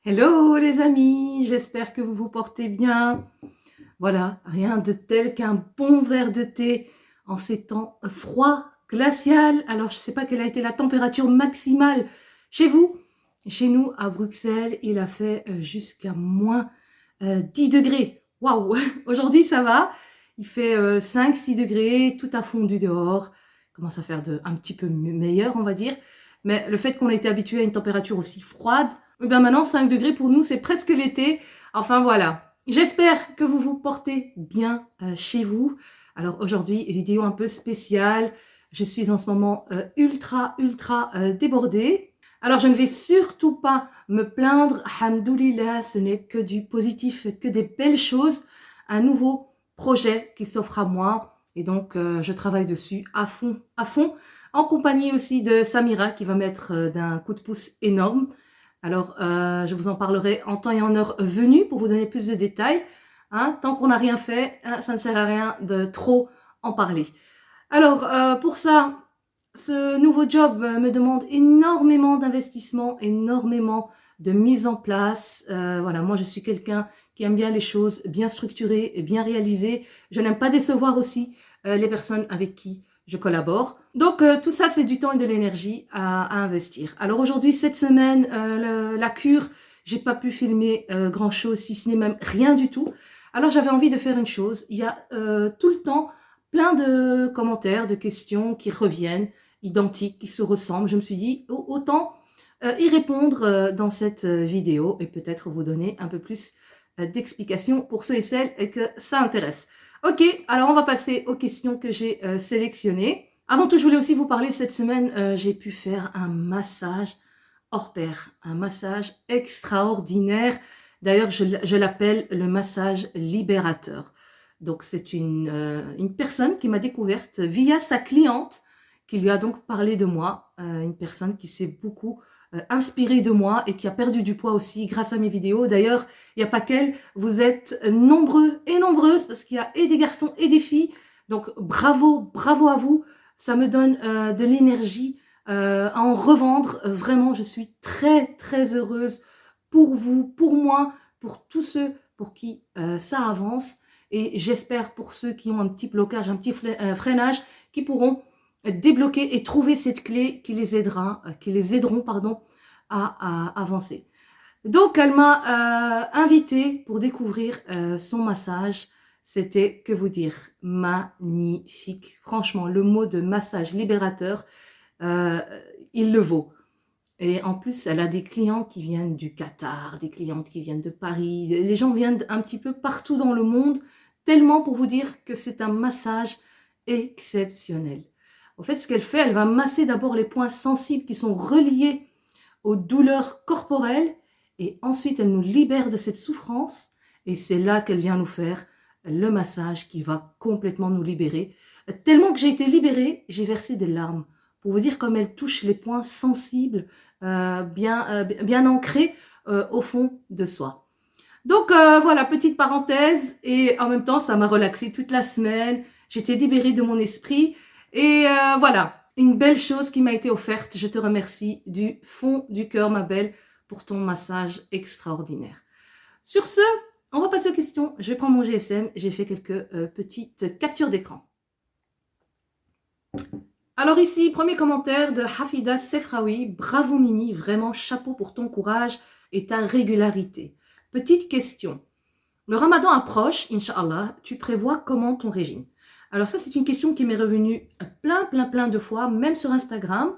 Hello les amis, j'espère que vous vous portez bien. Voilà, rien de tel qu'un bon verre de thé en ces temps froids, glacial. Alors je ne sais pas quelle a été la température maximale chez vous. Chez nous, à Bruxelles, il a fait jusqu'à moins 10 degrés. Waouh! Aujourd'hui ça va, il fait 5-6 degrés, tout a fondu dehors. Il commence à faire un petit peu meilleur on va dire. Mais le fait qu'on ait été habitué à une température aussi froide, eh bien maintenant 5 degrés pour nous c'est presque l'été. Enfin voilà, j'espère que vous vous portez bien chez vous. Alors aujourd'hui, vidéo un peu spéciale. Je suis en ce moment ultra débordée. Alors je ne vais surtout pas me plaindre. Alhamdoulilah, ce n'est que du positif, que des belles choses. Un nouveau projet qui s'offre à moi. Et donc je travaille dessus à fond, en compagnie aussi de Samira qui va mettre d'un coup de pouce énorme. Alors, je vous en parlerai en temps et en heure venue pour vous donner plus de détails. Hein, tant qu'on n'a rien fait, hein, ça ne sert à rien de trop en parler. Alors, pour ça, ce nouveau job me demande énormément d'investissement, énormément de mise en place. Voilà, moi, je suis quelqu'un qui aime bien les choses bien structurées et bien réalisées. Je n'aime pas décevoir aussi les personnes avec qui je collabore. Donc tout ça, c'est du temps et de l'énergie à investir. Alors aujourd'hui, cette semaine, la cure, j'ai pas pu filmer grand chose, si ce n'est même rien du tout. Alors j'avais envie de faire une chose. Il y a tout le temps plein de commentaires, de questions qui reviennent, identiques, qui se ressemblent. Je me suis dit, autant y répondre dans cette vidéo et peut-être vous donner un peu plus d'explications pour ceux et celles que ça intéresse. Ok, alors on va passer aux questions que j'ai sélectionnées. Avant tout, je voulais aussi vous parler, cette semaine, j'ai pu faire un massage hors pair, un massage extraordinaire. D'ailleurs, je l'appelle le massage libérateur. Donc, c'est une personne qui m'a découverte via sa cliente, qui lui a donc parlé de moi, une personne qui s'est beaucoup inspirée de moi et qui a perdu du poids aussi grâce à mes vidéos. D'ailleurs, il n'y a pas qu'elle, vous êtes nombreux et nombreuses parce qu'il y a et des garçons et des filles. Donc, bravo à vous. Ça me donne de l'énergie à en revendre. Vraiment, je suis très heureuse pour vous, pour moi, pour tous ceux pour qui ça avance. Et j'espère pour ceux qui ont un petit blocage, un petit freinage, qui pourront débloquer et trouver cette clé qui les aidera, qui les aideront, pardon, à avancer. Donc, elle m'a invitée pour découvrir son massage. C'était, que vous dire, magnifique. Franchement, le mot de massage libérateur, euh, il le vaut. Et en plus, elle a des clients qui viennent du Qatar, des clientes qui viennent de Paris. Les gens viennent un petit peu partout dans le monde, tellement pour vous dire que c'est un massage exceptionnel. En fait, ce qu'elle fait, elle va masser d'abord les points sensibles qui sont reliés aux douleurs corporelles et ensuite elle nous libère de cette souffrance et c'est là qu'elle vient nous faire le massage qui va complètement nous libérer. Tellement que j'ai été libérée, j'ai versé des larmes. Pour vous dire comme elle touche les points sensibles, bien ancrés au fond de soi. Donc voilà, petite parenthèse et en même temps ça m'a relaxée toute la semaine. J'étais libérée de mon esprit et voilà, une belle chose qui m'a été offerte. Je te remercie du fond du cœur, ma belle, pour ton massage extraordinaire. Sur ce, on va passer aux questions. Je vais prendre mon GSM. J'ai fait quelques petites captures d'écran. Alors ici, premier commentaire de Hafida Sefraoui. Bravo Mimi, vraiment chapeau pour ton courage et ta régularité. Petite question. Le ramadan approche, Inch'Allah, tu prévois comment ton régime? Alors ça, c'est une question qui m'est revenue plein de fois, même sur Instagram.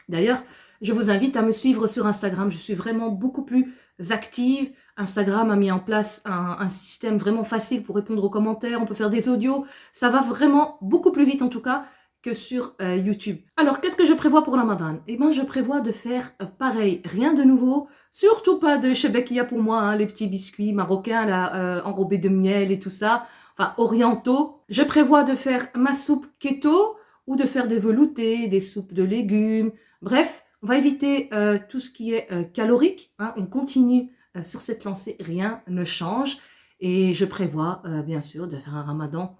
D'ailleurs, je vous invite à me suivre sur Instagram. Je suis vraiment beaucoup plus active. Instagram a mis en place un système vraiment facile pour répondre aux commentaires. On peut faire des audios. Ça va vraiment beaucoup plus vite en tout cas que sur YouTube. Alors, qu'est-ce que je prévois pour Ramadan? Eh bien, je prévois de faire pareil, rien de nouveau. Surtout pas de shebekia pour moi, hein, les petits biscuits marocains là, enrobés de miel et tout ça. Enfin, orientaux. Je prévois de faire ma soupe keto ou de faire des veloutés, des soupes de légumes. Bref, on va éviter tout ce qui est calorique. Hein. On continue sur cette lancée, rien ne change. Et je prévois bien sûr de faire un ramadan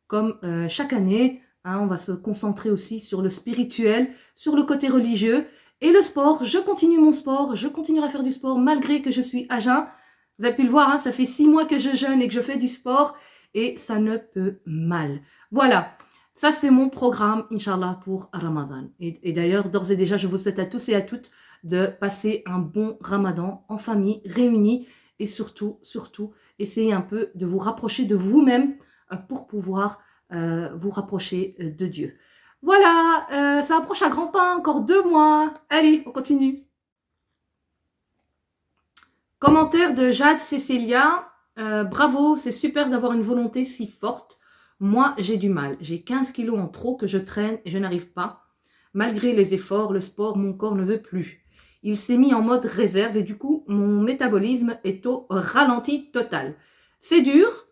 comme chaque année. Hein, on va se concentrer aussi sur le spirituel, sur le côté religieux. Et le sport, je continue mon sport, je continuerai à faire du sport malgré que je suis à jeun. Vous avez pu le voir, hein, ça fait 6 mois que je jeûne et que je fais du sport et ça ne peut mal. Voilà, ça c'est mon programme, Inch'Allah, pour Ramadan. Et d'ailleurs, d'ores et déjà, je vous souhaite à tous et à toutes de passer un bon Ramadan en famille, réunis et surtout, essayez un peu de vous rapprocher de vous-même pour pouvoir vous rapprocher de Dieu. Voilà, ça approche à grands pas, encore 2 mois. Allez, on continue. Commentaire de Jade Cécilia. Bravo, c'est super d'avoir une volonté si forte. Moi, j'ai du mal. J'ai 15 kilos en trop que je traîne et je n'arrive pas. Malgré les efforts, le sport, mon corps ne veut plus. Il s'est mis en mode réserve et du coup, mon métabolisme est au ralenti total. C'est dur,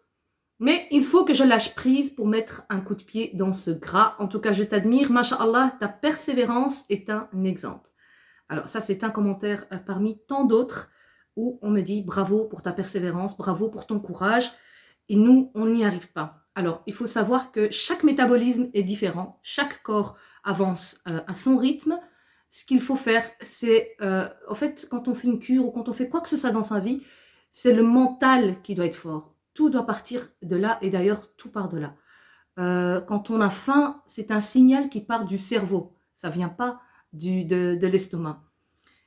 mais il faut que je lâche prise pour mettre un coup de pied dans ce gras. En tout cas, je t'admire. Masha'Allah, ta persévérance est un exemple. Alors ça, c'est un commentaire parmi tant d'autres où on me dit bravo pour ta persévérance, bravo pour ton courage. Et nous, on n'y arrive pas. Alors, il faut savoir que chaque métabolisme est différent. Chaque corps avance à son rythme. Ce qu'il faut faire, c'est, en fait, quand on fait une cure ou quand on fait quoi que ce soit dans sa vie, c'est le mental qui doit être fort. Tout doit partir de là et d'ailleurs, tout part de là. Quand on a faim, c'est un signal qui part du cerveau. Ça vient pas de l'estomac.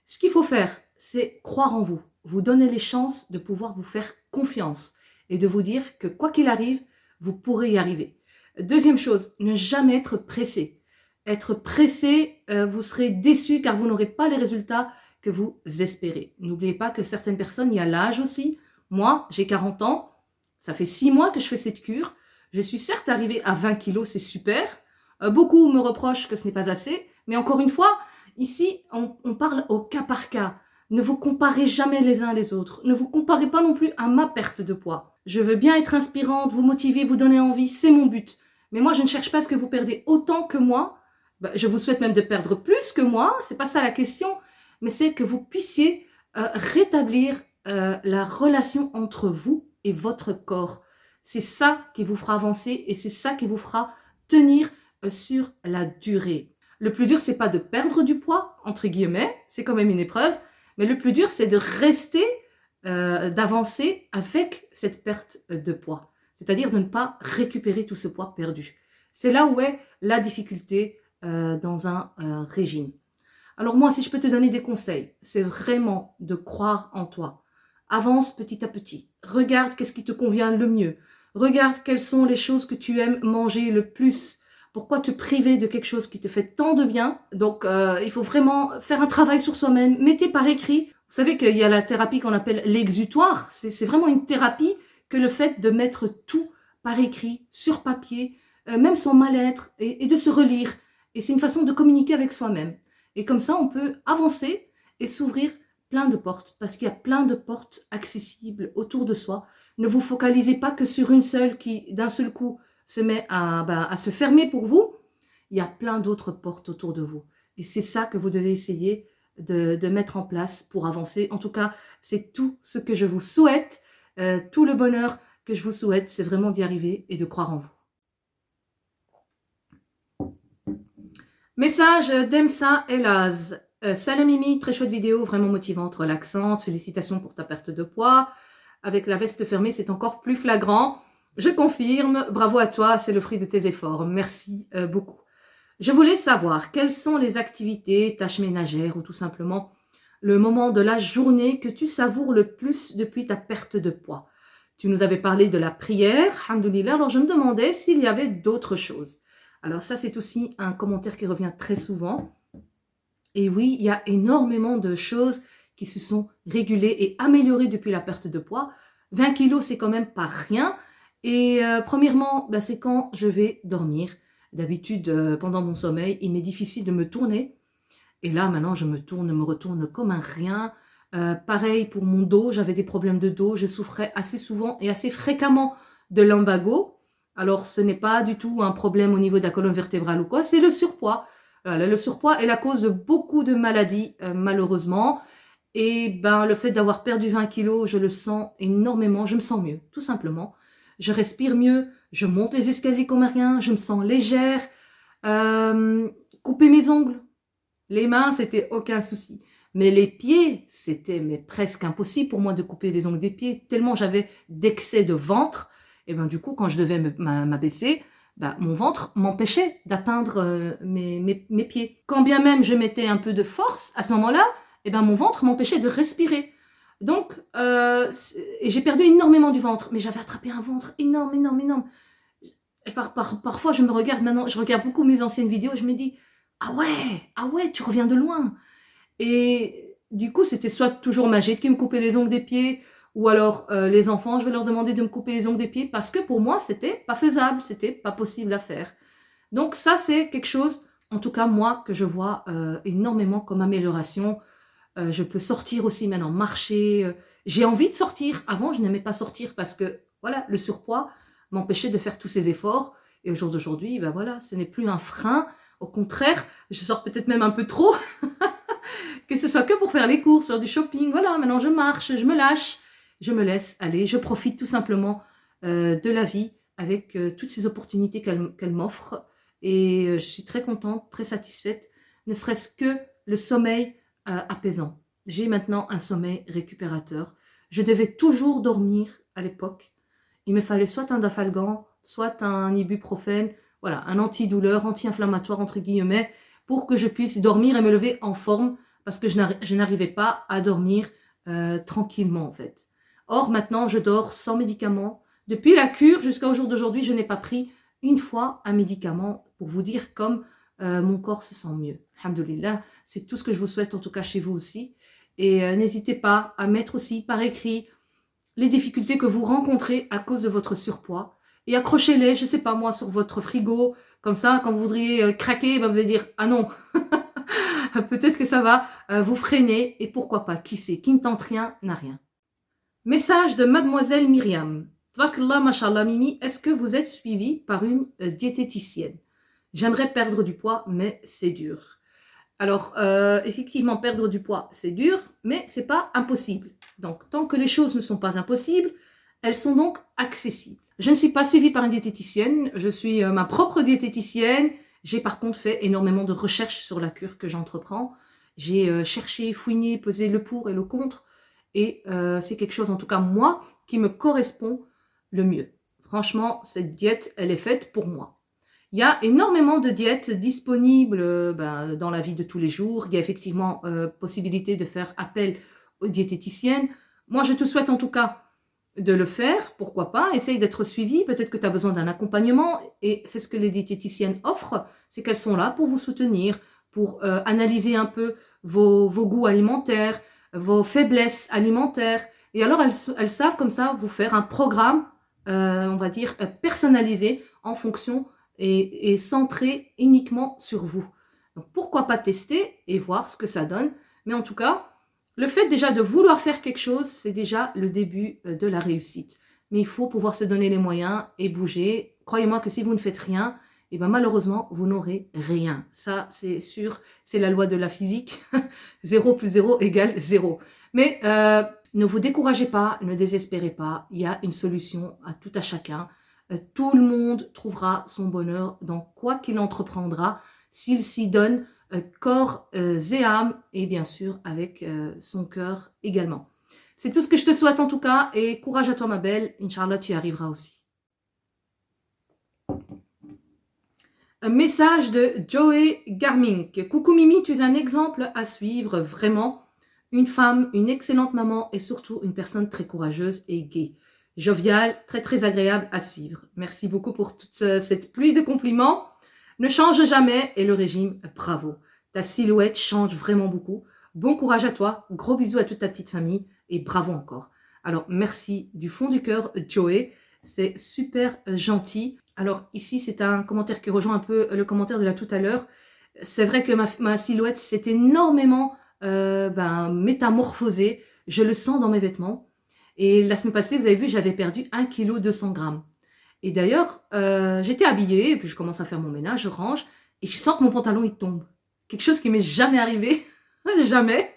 Ce qu'il faut faire, c'est croire en vous. Vous donner les chances de pouvoir vous faire confiance et de vous dire que quoi qu'il arrive, vous pourrez y arriver. Deuxième chose, ne jamais être pressé. Être pressé, vous serez déçu car vous n'aurez pas les résultats que vous espérez. N'oubliez pas que certaines personnes, il y a l'âge aussi. Moi, j'ai 40 ans, ça fait 6 mois que je fais cette cure. Je suis certes arrivée à 20 kilos, c'est super. Beaucoup me reprochent que ce n'est pas assez, mais encore une fois, ici, on parle au cas par cas. Ne vous comparez jamais les uns les autres. Ne vous comparez pas non plus à ma perte de poids. Je veux bien être inspirante, vous motiver, vous donner envie, c'est mon but. Mais moi, je ne cherche pas à ce que vous perdez autant que moi. Je vous souhaite même de perdre plus que moi, c'est pas ça la question, mais c'est que vous puissiez rétablir la relation entre vous et votre corps. C'est ça qui vous fera avancer et c'est ça qui vous fera tenir sur la durée. Le plus dur, c'est pas de perdre du poids, entre guillemets, c'est quand même une épreuve, mais le plus dur, c'est de rester, d'avancer avec cette perte de poids. C'est-à-dire de ne pas récupérer tout ce poids perdu. C'est là où est la difficulté dans un régime. Alors moi, si je peux te donner des conseils, c'est vraiment de croire en toi. Avance petit à petit. Regarde qu'est-ce qui te convient le mieux. Regarde quelles sont les choses que tu aimes manger le plus. Pourquoi te priver de quelque chose qui te fait tant de bien? Donc, il faut vraiment faire un travail sur soi-même. Mettez par écrit. Vous savez qu'il y a la thérapie qu'on appelle l'exutoire. C'est vraiment une thérapie que le fait de mettre tout par écrit, sur papier, même son mal-être, et de se relire. Et c'est une façon de communiquer avec soi-même. Et comme ça, on peut avancer et s'ouvrir plein de portes, parce qu'il y a plein de portes accessibles autour de soi. Ne vous focalisez pas que sur une seule qui, d'un seul coup, se met à se fermer pour vous. Il y a plein d'autres portes autour de vous. Et c'est ça que vous devez essayer de mettre en place pour avancer. En tout cas, c'est tout ce que je vous souhaite. Tout le bonheur que je vous souhaite, c'est vraiment d'y arriver et de croire en vous. Message d'Emsa Elaz. Salam Mimi, très chouette vidéo, vraiment motivante, relaxante. Félicitations pour ta perte de poids. Avec la veste fermée, c'est encore plus flagrant. Je confirme, bravo à toi, c'est le fruit de tes efforts. Merci beaucoup. Je voulais savoir quelles sont les activités, tâches ménagères ou tout simplement le moment de la journée que tu savoures le plus depuis ta perte de poids. Tu nous avais parlé de la prière, alhamdoulilah, alors je me demandais s'il y avait d'autres choses. Alors ça, c'est aussi un commentaire qui revient très souvent. Et oui, il y a énormément de choses qui se sont régulées et améliorées depuis la perte de poids. 20 kilos, c'est quand même pas rien. Et premièrement, c'est quand je vais dormir. D'habitude, pendant mon sommeil, il m'est difficile de me tourner. Et là, maintenant, je me retourne comme un rien. Pareil pour mon dos, j'avais des problèmes de dos. Je souffrais assez souvent et assez fréquemment de lumbago. Alors, ce n'est pas du tout un problème au niveau de la colonne vertébrale ou quoi, c'est le surpoids. Voilà, le surpoids est la cause de beaucoup de maladies, malheureusement. Et le fait d'avoir perdu 20 kilos, je le sens énormément, je me sens mieux, tout simplement. Je respire mieux, je monte les escaliers comme rien, je me sens légère. Couper mes ongles, Les mains, c'était aucun souci. Mais les pieds, c'était mais presque impossible pour moi de couper les ongles des pieds, tellement j'avais d'excès de ventre. Et ben du coup, quand je devais m'abaisser, ben, mon ventre m'empêchait d'atteindre mes pieds. Quand bien même je mettais un peu de force, à ce moment-là, et ben mon ventre m'empêchait de respirer. Donc, et j'ai perdu énormément du ventre, mais j'avais attrapé un ventre énorme, énorme, énorme. Et parfois, je me regarde maintenant, je regarde beaucoup mes anciennes vidéos, et je me dis, ah ouais, tu reviens de loin. Et du coup, c'était soit toujours Magid qui me coupait les ongles des pieds, ou alors les enfants, je vais leur demander de me couper les ongles des pieds, parce que pour moi, c'était pas faisable, c'était pas possible à faire. Donc ça, c'est quelque chose, en tout cas moi, que je vois énormément comme amélioration. Je peux sortir aussi maintenant, marcher. J'ai envie de sortir. Avant, je n'aimais pas sortir parce que voilà, le surpoids m'empêchait de faire tous ces efforts. Et au jour d'aujourd'hui, ben voilà, ce n'est plus un frein. Au contraire, je sors peut-être même un peu trop, que ce soit que pour faire les courses, faire du shopping. Voilà, maintenant je marche, je me lâche, je me laisse aller, je profite tout simplement de la vie avec toutes ces opportunités qu'elle m'offre. Et je suis très contente, très satisfaite, ne serait-ce que le sommeil apaisant. J'ai maintenant un sommeil récupérateur. Je devais toujours dormir à l'époque. Il me fallait soit un dafalgan, soit un ibuprofène, voilà, un antidouleur, anti-inflammatoire entre guillemets, pour que je puisse dormir et me lever en forme, parce que je n'arrivais pas à dormir tranquillement en fait. Or maintenant, je dors sans médicaments. Depuis la cure jusqu'au jour d'aujourd'hui, je n'ai pas pris une fois un médicament pour vous dire comme mon corps se sent mieux. Alhamdulillah, c'est tout ce que je vous souhaite, en tout cas chez vous aussi. Et n'hésitez pas à mettre aussi par écrit les difficultés que vous rencontrez à cause de votre surpoids. Et accrochez-les, je ne sais pas moi, sur votre frigo. Comme ça, quand vous voudriez craquer, ben vous allez dire « Ah non !» Peut-être que ça va vous freiner. Et pourquoi pas, qui sait, qui ne tente rien, n'a rien. Message de Mademoiselle Myriam. Tbakallah, mashallah, Mimi, est-ce que vous êtes suivie par une diététicienne? J'aimerais perdre du poids, mais c'est dur. Alors, effectivement, perdre du poids, c'est dur, mais c'est pas impossible. Donc, tant que les choses ne sont pas impossibles, elles sont donc accessibles. Je ne suis pas suivie par une diététicienne, je suis ma propre diététicienne. J'ai par contre fait énormément de recherches sur la cure que j'entreprends. J'ai cherché, fouiné, pesé le pour et le contre. Et c'est quelque chose, en tout cas moi, qui me correspond le mieux. Franchement, cette diète, elle est faite pour moi. Il y a énormément de diètes disponibles dans la vie de tous les jours. Il y a effectivement possibilité de faire appel aux diététiciennes. Moi, je te souhaite en tout cas de le faire. Pourquoi pas? Essaye d'être suivi. Peut-être que tu as besoin d'un accompagnement. Et c'est ce que les diététiciennes offrent. C'est qu'elles sont là pour vous soutenir, pour analyser un peu vos goûts alimentaires, vos faiblesses alimentaires. Et alors, elles savent comme ça vous faire un programme, on va dire, personnalisé en fonction et centré uniquement sur vous. Donc pourquoi pas tester et voir ce que ça donne. Mais en tout cas, le fait déjà de vouloir faire quelque chose, c'est déjà le début de la réussite. Mais il faut pouvoir se donner les moyens et bouger. Croyez-moi que si vous ne faites rien, et ben malheureusement, vous n'aurez rien. Ça, c'est sûr, c'est la loi de la physique. 0 plus 0 égale 0. Mais ne vous découragez pas, ne désespérez pas. Il y a une solution à tout à chacun. Tout le monde trouvera son bonheur dans quoi qu'il entreprendra, s'il s'y donne corps et âme, et bien sûr avec son cœur également. C'est tout ce que je te souhaite en tout cas, et courage à toi ma belle, Inch'Allah tu y arriveras aussi. Un message de Joey Garmink. Coucou Mimi, tu es un exemple à suivre, vraiment. Une femme, une excellente maman et surtout une personne très courageuse et gaie. Joviale, très très agréable à suivre. Merci beaucoup pour toute cette pluie de compliments. Ne change jamais et le régime, bravo. Ta silhouette change vraiment beaucoup. Bon courage à toi, gros bisous à toute ta petite famille et bravo encore. Alors merci du fond du cœur Joey, c'est super gentil. Alors ici c'est un commentaire qui rejoint un peu le commentaire de là tout à l'heure. C'est vrai que ma silhouette s'est énormément métamorphosée. Je le sens dans mes vêtements. Et la semaine passée, vous avez vu, j'avais perdu 1,2 kg. Et d'ailleurs, j'étais habillée, et puis je commence à faire mon ménage, je range, et je sens que mon pantalon, il tombe. Quelque chose qui m'est jamais arrivé. Jamais.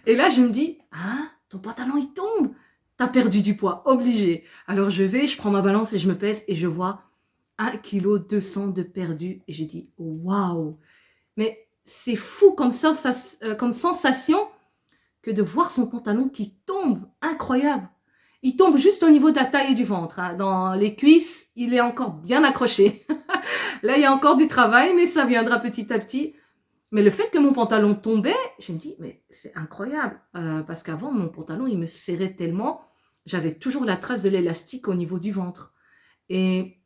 Et là, je me dis, hein, ton pantalon, il tombe. T'as perdu du poids, obligé. Alors je vais, je prends ma balance et je me pèse, et je vois 1,2 kg de perdu. Et je dis, waouh. Mais c'est fou comme sensation que de voir son pantalon qui tombe, incroyable. Il tombe juste au niveau de la taille et du ventre. Hein. Dans les cuisses, il est encore bien accroché. Là, il y a encore du travail, mais ça viendra petit à petit. Mais le fait que mon pantalon tombait, je me dis, mais c'est incroyable. Parce qu'avant, mon pantalon, il me serrait tellement. J'avais toujours la trace de l'élastique au niveau du ventre. Et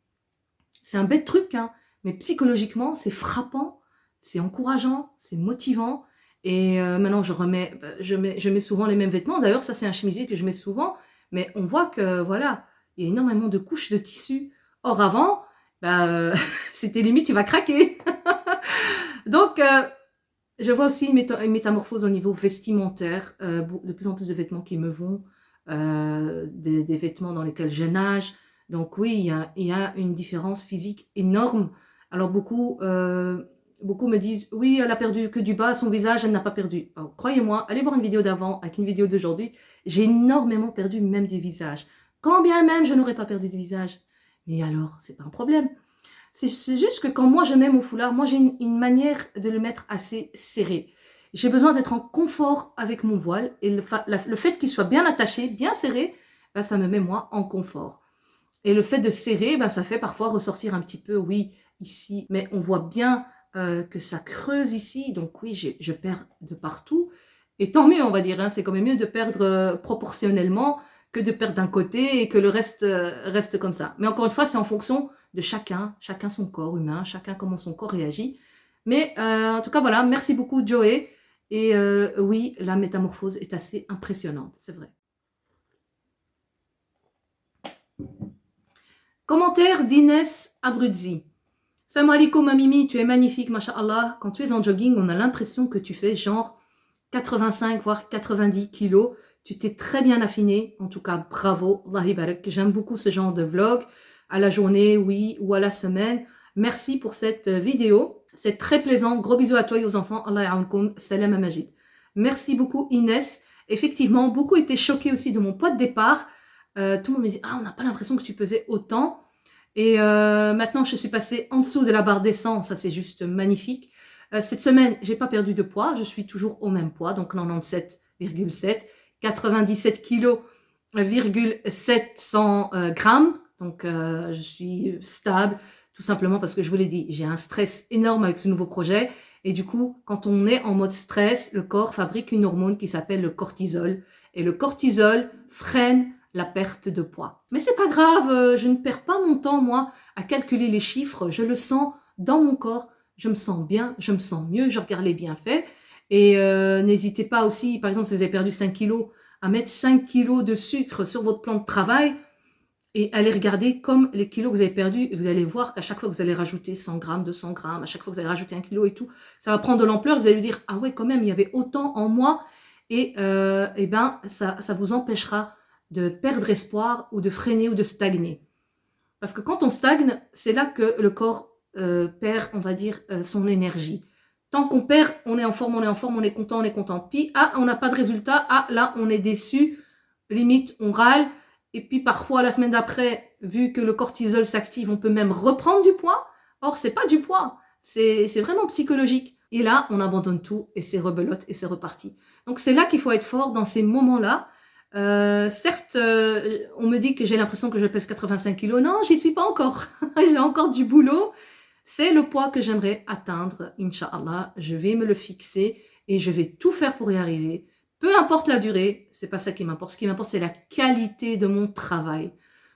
c'est un bête truc, hein, mais psychologiquement, c'est frappant, c'est encourageant, c'est motivant. Et maintenant, je mets souvent les mêmes vêtements. D'ailleurs, ça, c'est un chemisier que je mets souvent. Mais on voit que, voilà, il y a énormément de couches de tissu. Or, avant, c'était limite, il va craquer. Donc, je vois aussi une métamorphose au niveau vestimentaire. De plus en plus de vêtements qui me vont. Des vêtements dans lesquels je nage. Donc oui, il y a une différence physique énorme. Alors beaucoup me disent, oui, elle a perdu que du bas, son visage, elle n'a pas perdu. Croyez-moi, allez voir une vidéo d'avant avec une vidéo d'aujourd'hui. J'ai énormément perdu même du visage. Quand bien même je n'aurais pas perdu du visage. Mais alors, c'est pas un problème. C'est juste que quand moi je mets mon foulard, moi j'ai une manière de le mettre assez serré. J'ai besoin d'être en confort avec mon voile et le fait qu'il soit bien attaché, bien serré, ça me met moi en confort. Et le fait de serrer, ça fait parfois ressortir un petit peu, oui, ici, mais on voit bien que ça creuse ici, donc oui, je perds de partout. Et tant mieux, on va dire, hein, c'est quand même mieux de perdre proportionnellement que de perdre d'un côté et que le reste reste comme ça. Mais encore une fois, c'est en fonction de chacun son corps humain, chacun comment son corps réagit. Mais en tout cas, voilà, merci beaucoup Joey. Et oui, la métamorphose est assez impressionnante, c'est vrai. Commentaire d'Inès Abruzzi. Salam alaikum ma Mimi, tu es magnifique, masha'Allah. Quand tu es en jogging, on a l'impression que tu fais genre 85 voire 90 kilos. Tu t'es très bien affiné, en tout cas bravo, Allahi barak. J'aime beaucoup ce genre de vlog, à la journée, oui, ou à la semaine. Merci pour cette vidéo, c'est très plaisant. Gros bisous à toi et aux enfants, Allah ya'aounkoum, salam à Majid. Merci beaucoup Inès. Effectivement, beaucoup étaient choqués aussi de mon poids de départ. Tout le monde me dit, on n'a pas l'impression que tu pesais autant. Et maintenant, je suis passée en dessous de la barre des 100, ça c'est juste magnifique. Cette semaine, j'ai pas perdu de poids, je suis toujours au même poids, donc 97,7, 97 kg, 700 grammes. Donc je suis stable, tout simplement parce que je vous l'ai dit, j'ai un stress énorme avec ce nouveau projet. Et du coup, quand on est en mode stress, le corps fabrique une hormone qui s'appelle le cortisol. Et le cortisol freine la perte de poids. Mais c'est pas grave, je ne perds pas mon temps, moi, à calculer les chiffres. Je le sens dans mon corps, je me sens bien, je me sens mieux, je regarde les bienfaits. Et n'hésitez pas aussi, par exemple, si vous avez perdu 5 kilos, à mettre 5 kilos de sucre sur votre plan de travail et allez regarder comme les kilos que vous avez perdus et vous allez voir qu'à chaque fois que vous allez rajouter 100 grammes, 200 grammes, à chaque fois que vous allez rajouter 1 kilo et tout, ça va prendre de l'ampleur, vous allez vous dire, ah ouais, quand même, il y avait autant en moi et ça vous empêchera de perdre espoir ou de freiner ou de stagner. Parce que quand on stagne, c'est là que le corps perd, on va dire, son énergie. Tant qu'on perd, on est en forme, on est content. Puis, on n'a pas de résultat. Là, on est déçu. Limite, on râle. Et puis, parfois, la semaine d'après, vu que le cortisol s'active, on peut même reprendre du poids. Or, c'est pas du poids. C'est vraiment psychologique. Et là, on abandonne tout et c'est rebelote et c'est reparti. Donc, c'est là qu'il faut être fort dans ces moments-là. Certes, on me dit que j'ai l'impression que je pèse 85 kilos. Non, j'y suis pas encore. J'ai encore du boulot. C'est le poids que j'aimerais atteindre, Inch'Allah. Je vais me le fixer et je vais tout faire pour y arriver. Peu importe la durée, c'est pas ça qui m'importe. Ce qui m'importe, c'est la qualité de mon travail.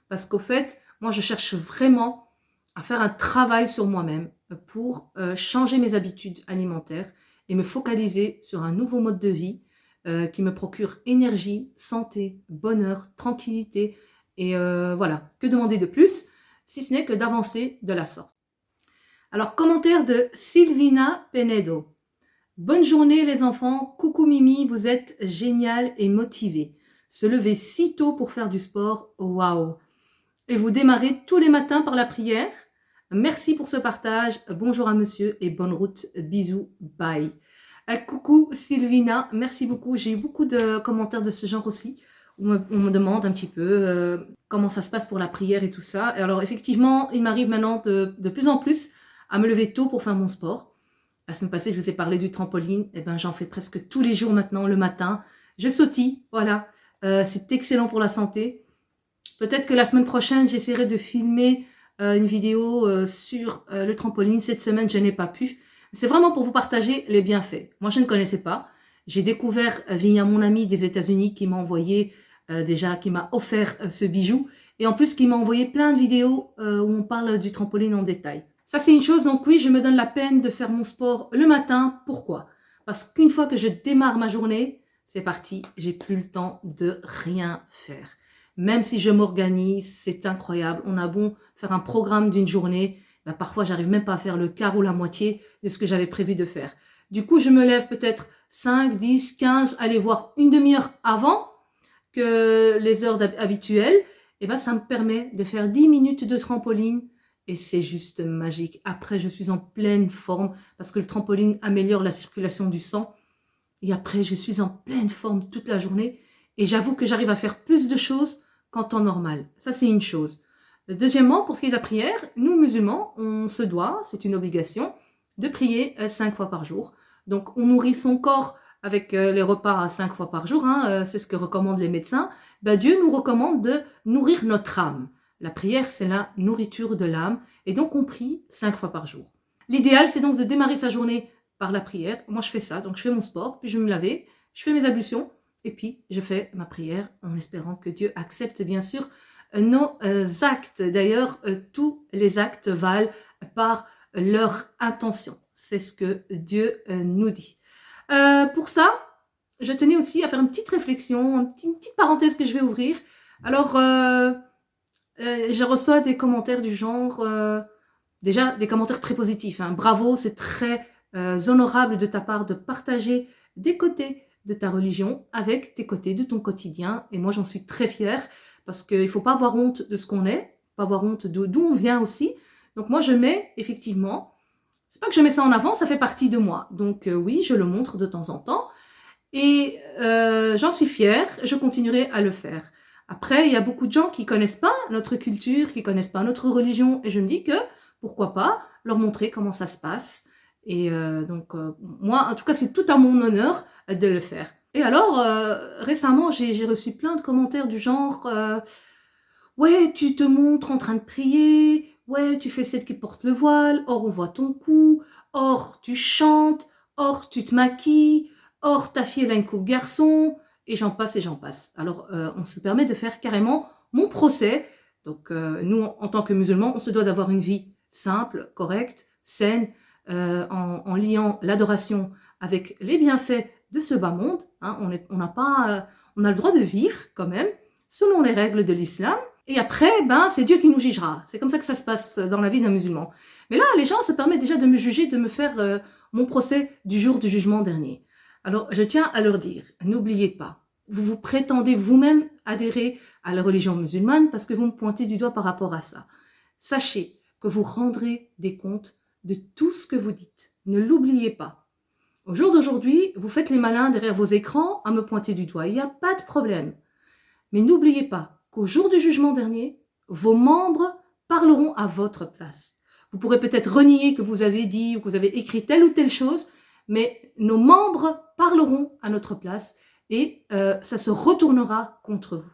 Parce qu'au fait, moi, je cherche vraiment à faire un travail sur moi-même pour changer mes habitudes alimentaires et me focaliser sur un nouveau mode de vie qui me procure énergie, santé, bonheur, tranquillité. Et voilà, que demander de plus, si ce n'est que d'avancer de la sorte. Alors, commentaire de Sylvina Penedo. Bonne journée les enfants, coucou Mimi, vous êtes génial et motivé. Se lever si tôt pour faire du sport, waouh. Et vous démarrez tous les matins par la prière. Merci pour ce partage, bonjour à monsieur et bonne route, bisous, bye. Coucou Sylvina, merci beaucoup. J'ai eu beaucoup de commentaires de ce genre aussi. On me demande un petit peu comment ça se passe pour la prière et tout ça. Et alors effectivement, il m'arrive maintenant de plus en plus à me lever tôt pour faire mon sport. La semaine passée, je vous ai parlé du trampoline. Eh ben, j'en fais presque tous les jours maintenant, le matin. Je sautille, voilà. C'est excellent pour la santé. Peut-être que la semaine prochaine, j'essaierai de filmer une vidéo sur le trampoline. Cette semaine, je n'ai pas pu. C'est vraiment pour vous partager les bienfaits. Moi, je ne connaissais pas. J'ai découvert via mon ami des États-Unis qui m'a envoyé qui m'a offert ce bijou. Et en plus, qui m'a envoyé plein de vidéos où on parle du trampoline en détail. Ça, c'est une chose. Donc oui, je me donne la peine de faire mon sport le matin. Pourquoi? Parce qu'une fois que je démarre ma journée, c'est parti. J'ai plus le temps de rien faire. Même si je m'organise, c'est incroyable. On a beau faire un programme d'une journée, ben parfois j'arrive même pas à faire le quart ou la moitié de ce que j'avais prévu de faire. Du coup, je me lève peut-être 5, 10, 15, aller voir une demi-heure avant que les heures habituelles. Et ben ça me permet de faire 10 minutes de trampoline et c'est juste magique. Après, je suis en pleine forme parce que le trampoline améliore la circulation du sang. Et après, je suis en pleine forme toute la journée. Et j'avoue que j'arrive à faire plus de choses qu'en temps normal. Ça, c'est une chose. Deuxièmement, pour ce qui est de la prière, nous, musulmans, on se doit, c'est une obligation, de prier 5 fois par jour. Donc, on nourrit son corps avec les repas 5 fois par jour. C'est ce que recommandent les médecins. Ben, Dieu nous recommande de nourrir notre âme. La prière, c'est la nourriture de l'âme. Et donc, on prie 5 fois par jour. L'idéal, c'est donc de démarrer sa journée par la prière. Moi, je fais ça. Donc, je fais mon sport, puis je vais me laver, je fais mes ablutions, et puis je fais ma prière en espérant que Dieu accepte, bien sûr, nos actes. D'ailleurs, tous les actes valent par leur intention. C'est ce que Dieu nous dit. Pour ça, je tenais aussi à faire une petite réflexion, une petite parenthèse que je vais ouvrir. Alors, je reçois des commentaires du genre... déjà, des commentaires très positifs. Bravo, c'est très honorable de ta part de partager des côtés de ta religion avec tes côtés de ton quotidien. Et moi, j'en suis très fière parce qu'il ne faut pas avoir honte de ce qu'on est, pas avoir honte d'où on vient aussi. Donc moi, je mets effectivement, c'est pas que je mets ça en avant, ça fait partie de moi. Donc oui, je le montre de temps en temps. Et j'en suis fière, je continuerai à le faire. Après, il y a beaucoup de gens qui connaissent pas notre culture, qui connaissent pas notre religion. Et je me dis que, pourquoi pas, leur montrer comment ça se passe. Et moi, en tout cas, c'est tout à mon honneur de le faire. Et alors, récemment, j'ai reçu plein de commentaires du genre ouais, tu te montres en train de prier, ouais, tu fais celle qui porte le voile, or on voit ton cou, or tu chantes, or tu te maquilles, or ta fille elle a une coupe garçon, et j'en passe et j'en passe. Alors, on se permet de faire carrément mon procès. Donc, nous, en tant que musulmans, on se doit d'avoir une vie simple, correcte, saine, en liant l'adoration avec les bienfaits de ce bas monde. On a le droit de vivre quand même selon les règles de l'islam. Et après, c'est Dieu qui nous jugera. C'est comme ça que ça se passe dans la vie d'un musulman. Mais là, les gens se permettent déjà de me juger, de me faire mon procès du jour du jugement dernier. Alors, je tiens à leur dire, n'oubliez pas, vous vous prétendez vous-même adhérer à la religion musulmane parce que vous me pointez du doigt par rapport à ça. Sachez que vous rendrez des comptes de tout ce que vous dites. Ne l'oubliez pas. Au jour d'aujourd'hui, vous faites les malins derrière vos écrans à me pointer du doigt. Il n'y a pas de problème. Mais n'oubliez pas qu'au jour du jugement dernier, vos membres parleront à votre place. Vous pourrez peut-être renier que vous avez dit ou que vous avez écrit telle ou telle chose, mais nos membres parleront à notre place et ça se retournera contre vous.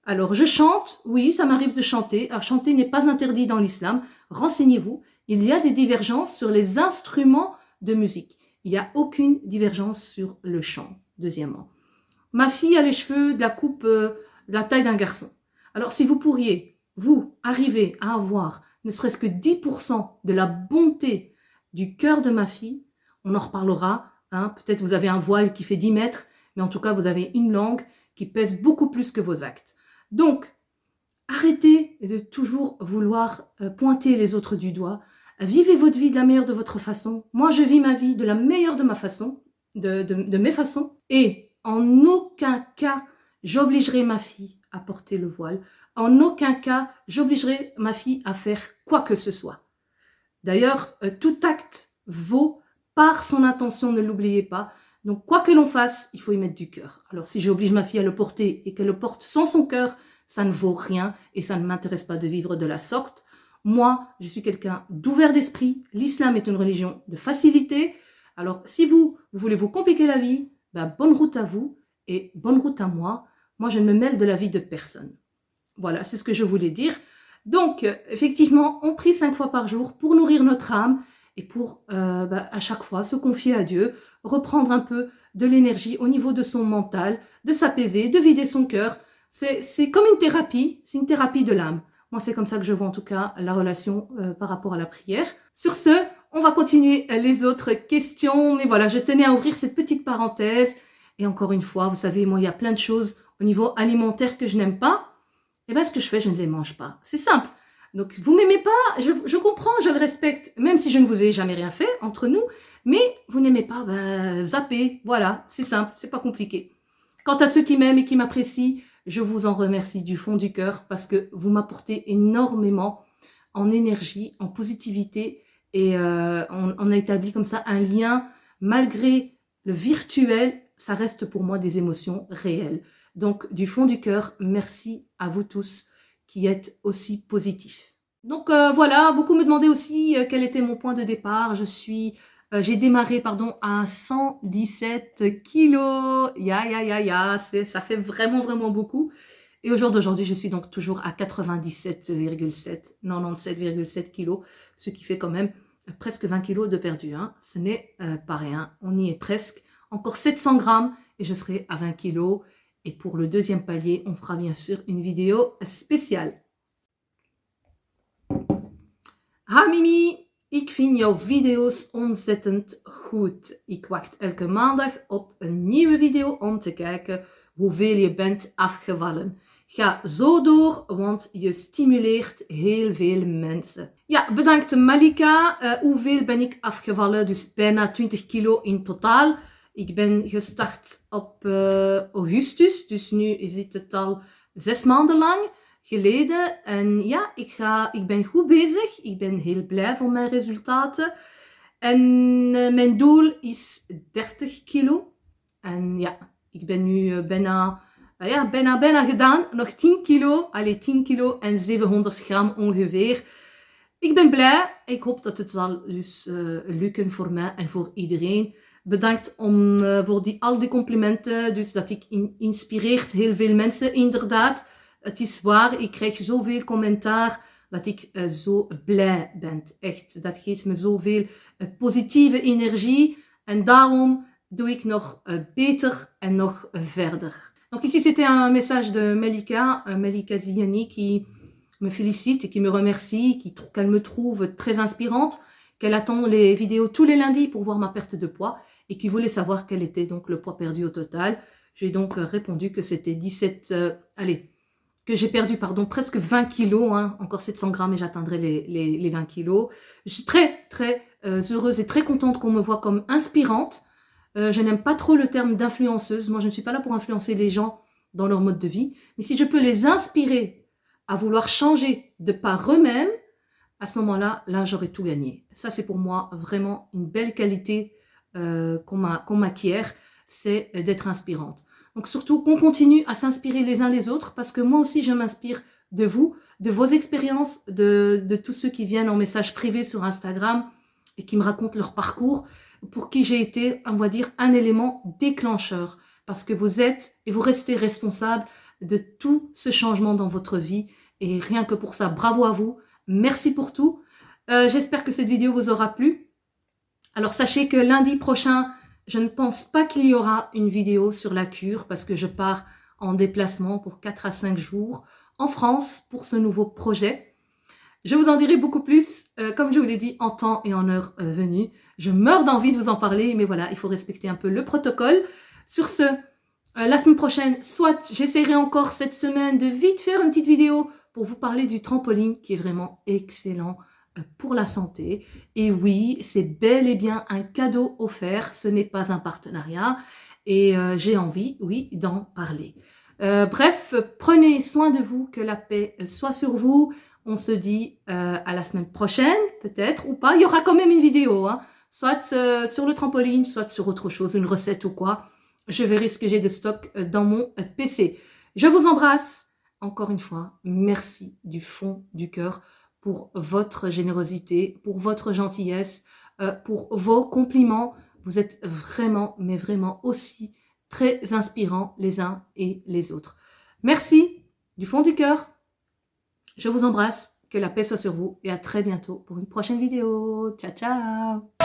Alors, je chante, oui, ça m'arrive de chanter. Alors, chanter n'est pas interdit dans l'islam. Renseignez-vous, il y a des divergences sur les instruments de musique. Il n'y a aucune divergence sur le chant, deuxièmement. Ma fille a les cheveux de la coupe, de la taille d'un garçon. Alors, si vous pourriez, vous, arriver à avoir ne serait-ce que 10% de la bonté du cœur de ma fille, on en reparlera. Peut-être vous avez un voile qui fait 10 mètres, mais en tout cas, vous avez une langue qui pèse beaucoup plus que vos actes. Donc, arrêtez de toujours vouloir pointer les autres du doigt. Vivez votre vie de la meilleure de votre façon. Moi, je vis ma vie de la meilleure de ma façon, de mes façons. Et en aucun cas, j'obligerai ma fille à porter le voile. En aucun cas, j'obligerai ma fille à faire quoi que ce soit. D'ailleurs, tout acte vaut par son intention, ne l'oubliez pas. Donc, quoi que l'on fasse, il faut y mettre du cœur. Alors, si j'oblige ma fille à le porter et qu'elle le porte sans son cœur, ça ne vaut rien et ça ne m'intéresse pas de vivre de la sorte. Moi, je suis quelqu'un d'ouvert d'esprit. L'islam est une religion de facilité. Alors, si vous voulez vous compliquer la vie, ben, bonne route à vous et bonne route à moi. Moi, je ne me mêle de la vie de personne. Voilà, c'est ce que je voulais dire. Donc, effectivement, on prie 5 fois par jour pour nourrir notre âme et pour, à chaque fois, se confier à Dieu, reprendre un peu de l'énergie au niveau de son mental, de s'apaiser, de vider son cœur. C'est comme une thérapie, c'est une thérapie de l'âme. Moi, c'est comme ça que je vois en tout cas la relation par rapport à la prière. Sur ce, on va continuer les autres questions. Mais voilà, je tenais à ouvrir cette petite parenthèse. Et encore une fois, vous savez, moi, il y a plein de choses au niveau alimentaire que je n'aime pas. Et bien, ce que je fais, je ne les mange pas. C'est simple. Donc, vous m'aimez pas, je comprends, je le respecte, même si je ne vous ai jamais rien fait entre nous. Mais vous n'aimez pas, ben, zappez. Voilà, c'est simple, c'est pas compliqué. Quant à ceux qui m'aiment et qui m'apprécient, je vous en remercie du fond du cœur parce que vous m'apportez énormément en énergie, en positivité et on a établi comme ça un lien malgré le virtuel, ça reste pour moi des émotions réelles. Donc du fond du cœur, merci à vous tous qui êtes aussi positifs. Donc voilà, beaucoup me demandaient aussi quel était mon point de départ. J'ai démarré à 117 kilos. Ça fait vraiment, vraiment beaucoup. Et au jour d'aujourd'hui, je suis donc toujours à 97,7, 97,7 kilos, ce qui fait quand même presque 20 kilos de perdu. Hein. Ce n'est pas rien, on y est presque. Encore 700 grammes et je serai à 20 kilos. Et pour le deuxième palier, on fera bien sûr une vidéo spéciale. Ha Mimi, ik vind jouw video's ontzettend goed. Ik wacht elke maandag op een nieuwe video om te kijken hoeveel je bent afgevallen. Ga zo door, want je stimuleert heel veel mensen. Ja, bedankt Malika. Hoeveel ben ik afgevallen? Dus bijna 20 kilo in totaal. Ik ben gestart op augustus, dus nu zit het al 6 maanden lang geleden. En ja, ik ben goed bezig. Ik ben heel blij van mijn resultaten. En mijn doel is 30 kilo. En ja, ik ben nu bijna gedaan. Nog 10 kilo. Allee, 10 kilo en 700 gram ongeveer. Ik ben blij. Ik hoop dat het zal dus lukken voor mij en voor iedereen. Bedankt voor al die complimenten. Dus dat ik inspireert heel veel mensen, inderdaad. Het is waar, ik krijg zoveel commentaar dat ik zo blij ben. Echt, dat geeft me zoveel positieve energie. En daarom doe ik nog beter en nog verder. Donc ici, c'était un message de Melika Ziani, qui me félicite et qui me remercie, qu'elle me trouve très inspirante, qu'elle attend les vidéos tous les lundis pour voir ma perte de poids et qui voulait savoir quel était donc le poids perdu au total. J'ai donc répondu que c'était que j'ai perdu presque 20 kilos, hein, encore 700 grammes et j'atteindrai les 20 kilos. Je suis très, très heureuse et très contente qu'on me voit comme inspirante. Je n'aime pas trop le terme d'influenceuse. Moi, je ne suis pas là pour influencer les gens dans leur mode de vie. Mais si je peux les inspirer à vouloir changer de par eux-mêmes, à ce moment-là, j'aurais tout gagné. Ça, c'est pour moi vraiment une belle qualité qu'on m'acquiert, c'est d'être inspirante. Donc surtout qu'on continue à s'inspirer les uns les autres parce que moi aussi je m'inspire de vous, de vos expériences, de tous ceux qui viennent en message privé sur Instagram et qui me racontent leur parcours, pour qui j'ai été, on va dire, un élément déclencheur parce que vous êtes et vous restez responsable de tout ce changement dans votre vie et rien que pour ça, bravo à vous, merci pour tout. J'espère que cette vidéo vous aura plu. Alors sachez que lundi prochain, je ne pense pas qu'il y aura une vidéo sur la cure parce que je pars en déplacement pour 4 à 5 jours en France pour ce nouveau projet. Je vous en dirai beaucoup plus, comme je vous l'ai dit, en temps et en heure venue. Je meurs d'envie de vous en parler, mais voilà, il faut respecter un peu le protocole. Sur ce, la semaine prochaine, soit j'essaierai encore cette semaine de vite faire une petite vidéo pour vous parler du trampoline qui est vraiment excellent pour la santé. Et oui, c'est bel et bien un cadeau offert, ce n'est pas un partenariat. Et j'ai envie, oui, d'en parler. Bref, prenez soin de vous, que la paix soit sur vous. On se dit à la semaine prochaine, peut-être, ou pas. Il y aura quand même une vidéo, hein, soit sur le trampoline, soit sur autre chose, une recette ou quoi. Je verrai ce que j'ai de stock dans mon PC. Je vous embrasse. Encore une fois, merci du fond du cœur pour pour votre générosité, pour votre gentillesse, pour vos compliments. Vous êtes vraiment, mais vraiment aussi très inspirants les uns et les autres. Merci du fond du cœur. Je vous embrasse, que la paix soit sur vous et à très bientôt pour une prochaine vidéo. Ciao, ciao!